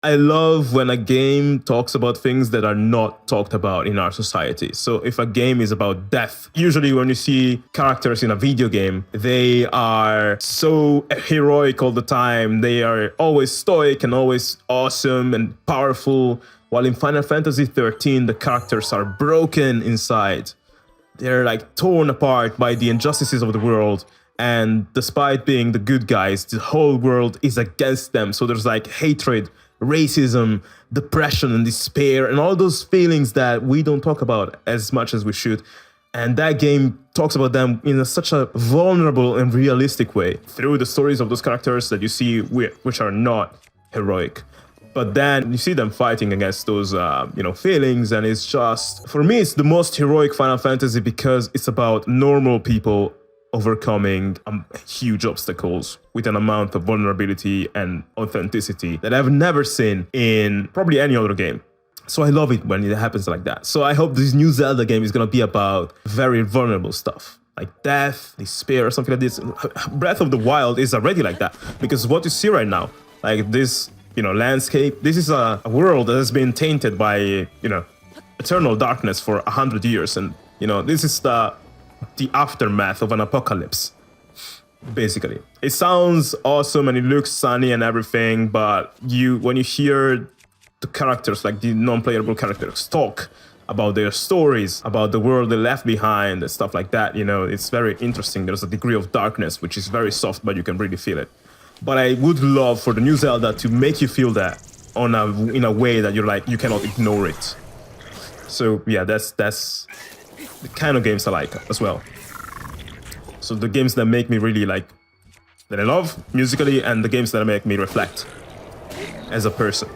I love when a game talks about things that are not talked about in our society. So if a game is about death, usually when you see characters in a video game, they are so heroic all the time. They are always stoic and always awesome and powerful. While in Final Fantasy XIII, the characters are broken inside. They're like torn apart by the injustices of the world. And despite being the good guys, the whole world is against them. So there's like hatred, racism, depression, and despair, and all those feelings that we don't talk about as much as we should. And that game talks about them in such a vulnerable and realistic way through the stories of those characters that you see, which are not heroic. But then you see them fighting against those, feelings, and it's just, for me, it's the most heroic Final Fantasy because it's about normal people overcoming huge obstacles with an amount of vulnerability and authenticity that I've never seen in probably any other game. So I love it when it happens like that. So I hope this new Zelda game is going to be about very vulnerable stuff, like death, despair, or something like this. Breath of the Wild is already like that, because what you see right now, like this, landscape, this is a world that has been tainted by, eternal darkness for 100 years. And, this is the aftermath of an apocalypse, basically. It sounds awesome and it looks sunny and everything, but when you hear the characters, like the non-playable characters, talk about their stories, about the world they left behind and stuff like that, it's very interesting. There's a degree of darkness which is very soft, but you can really feel it. But I would love for the new Zelda to make you feel that in a way that you cannot ignore it. So yeah, that's the kind of games I like as well. So the games that make me really that I love musically, and the games that make me reflect as a person.